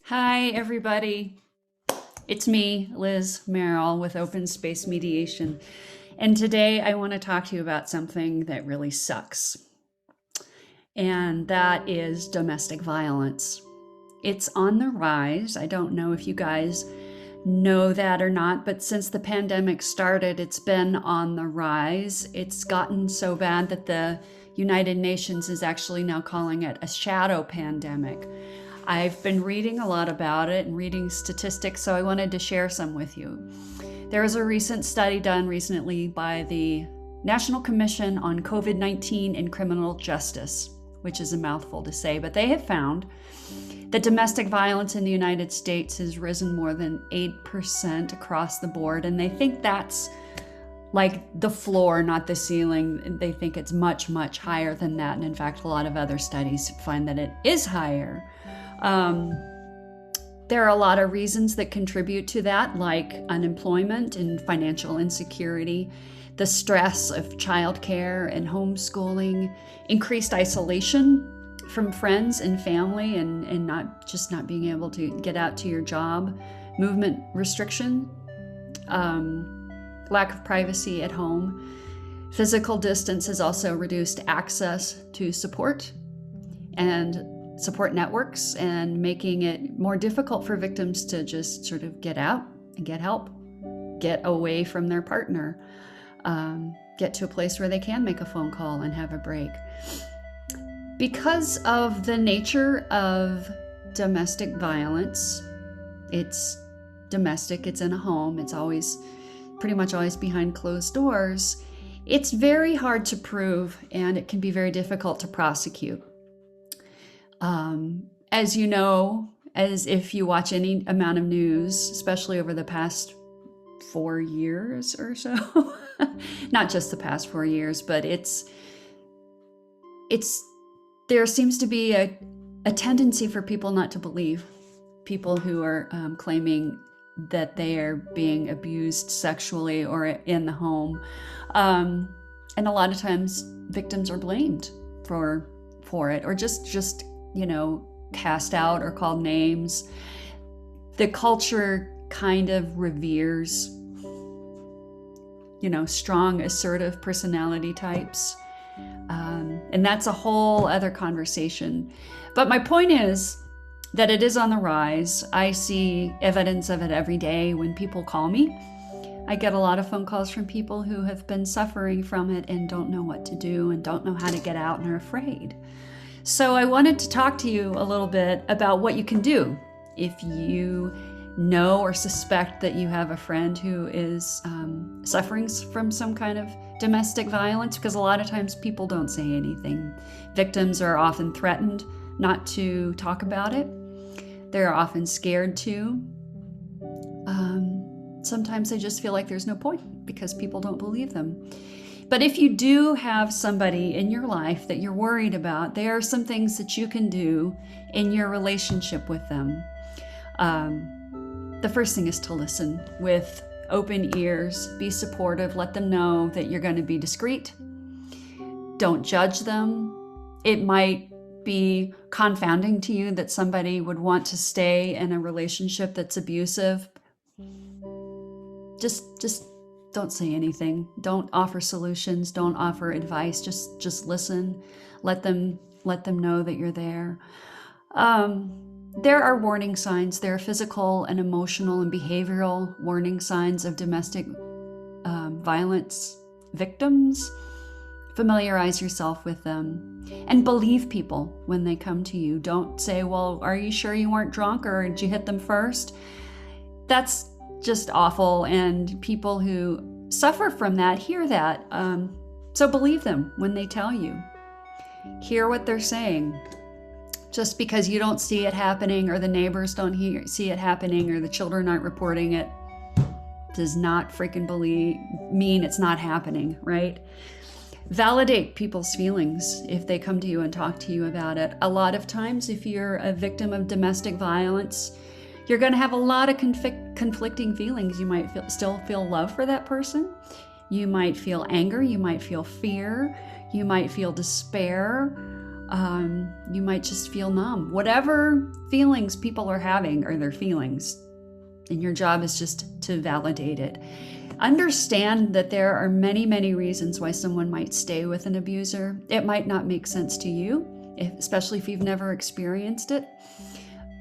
Hi, everybody. It's me, Liz Merrill, with Open Space Mediation. And today I want to talk to you about something that really sucks, and that is domestic violence. It's on the rise. I don't know if you guys know that or not, but since the pandemic started, it's been on the rise. It's gotten so bad that the United Nations is actually now calling it a shadow pandemic. I've been reading a lot about it and reading statistics, so I wanted to share some with you. There was a recent study done recently by the National Commission on COVID-19 and Criminal Justice, which is a mouthful to say, but they have found that domestic violence in the United States has risen more than 8% across the board, and they think that's like the floor, not the ceiling. They think it's much, much higher than that, and in fact, a lot of other studies find that it is higher. There are a lot of reasons that contribute to that, like unemployment and financial insecurity, the stress of childcare and homeschooling, increased isolation from friends and family, and not being able to get out to your job, movement restriction, lack of privacy at home. Physical distance has also reduced access to support and support networks, and making it more difficult for victims to just sort of get out and get help, get away from their partner, get to a place where they can make a phone call and have a break. Because of the nature of domestic violence, it's domestic, it's in a home, it's pretty much always behind closed doors. It's very hard to prove, and it can be very difficult to prosecute. As you know, as if you watch any amount of news, especially over the past 4 years or so, not just the past 4 years, but there seems to be a tendency for people not to believe people who are claiming that they are being abused sexually or in the home. And a lot of times victims are blamed for it, or just cast out or called names. The culture kind of reveres, strong, assertive personality types. And that's a whole other conversation. But my point is that it is on the rise. I see evidence of it every day when people call me. I get a lot of phone calls from people who have been suffering from it and don't know what to do and don't know how to get out and are afraid. So I wanted to talk to you a little bit about what you can do if you know or suspect that you have a friend who is suffering from some kind of domestic violence, because a lot of times people don't say anything. Victims are often threatened not to talk about it. They're often scared to. Sometimes they just feel like there's no point because people don't believe them. But if you do have somebody in your life that you're worried about, there are some things that you can do in your relationship with them. The first thing is to listen with open ears, be supportive, let them know that you're going to be discreet. Don't judge them. It might be confounding to you that somebody would want to stay in a relationship that's abusive. Just don't say anything. Don't offer solutions. Don't offer advice. Just listen. Let them know that you're there. There are warning signs. There are physical and emotional and behavioral warning signs of domestic violence victims. Familiarize yourself with them and believe people when they come to you. Don't say, well, are you sure you weren't drunk, or did you hit them first? That's just awful, and people who suffer from that hear that. So believe them when they tell you. Hear what they're saying. Just because you don't see it happening, or the neighbors don't see it happening, or the children aren't reporting it, does not freaking mean it's not happening, right? Validate people's feelings if they come to you and talk to you about it. A lot of times, if you're a victim of domestic violence, you're going to have a lot of conflicting feelings. You might still feel love for that person. You might feel anger. You might feel fear. You might feel despair. You might just feel numb. Whatever feelings people are having are their feelings, and your job is just to validate it. Understand that there are many, many reasons why someone might stay with an abuser. It might not make sense to you, especially if you've never experienced it.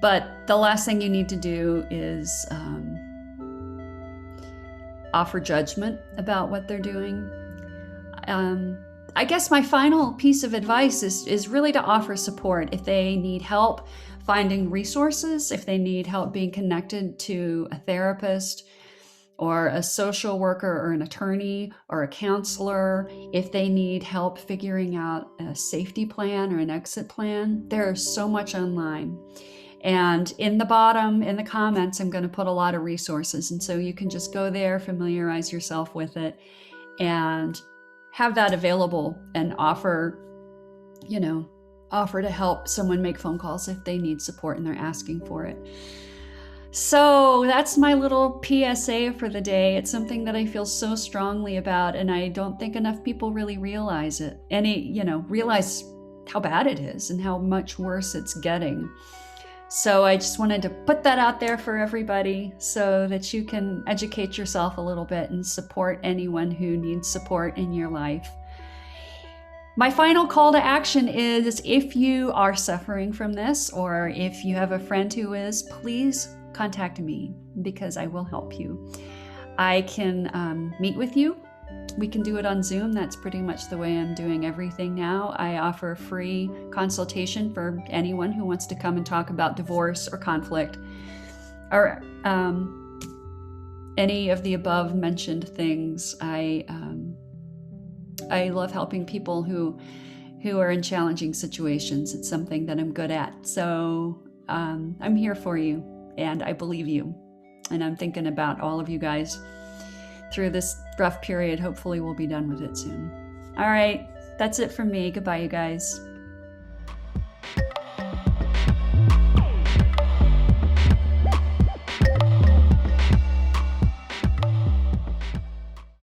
But the last thing you need to do is offer judgment about what they're doing. I guess my final piece of advice is really to offer support. If they need help finding resources, if they need help being connected to a therapist or a social worker or an attorney or a counselor, if they need help figuring out a safety plan or an exit plan, there's so much online. And in the bottom, in the comments, I'm going to put a lot of resources. And so you can just go there, familiarize yourself with it, and have that available and offer to help someone make phone calls if they need support and they're asking for it. So that's my little PSA for the day. It's something that I feel so strongly about, and I don't think enough people really realize it. Realize how bad it is and how much worse it's getting. So I just wanted to put that out there for everybody so that you can educate yourself a little bit and support anyone who needs support in your life. My final call to action is, if you are suffering from this, or if you have a friend who is, please contact me, because I will help you. I can meet with you. We can do it on Zoom. That's pretty much the way I'm doing everything now. I offer free consultation for anyone who wants to come and talk about divorce or conflict or any of the above mentioned things. I love helping people who are in challenging situations. It's something that I'm good at. So I'm here for you, and I believe you. And I'm thinking about all of you guys through this rough period. Hopefully we'll be done with it soon. All right, that's it from me. Goodbye, you guys.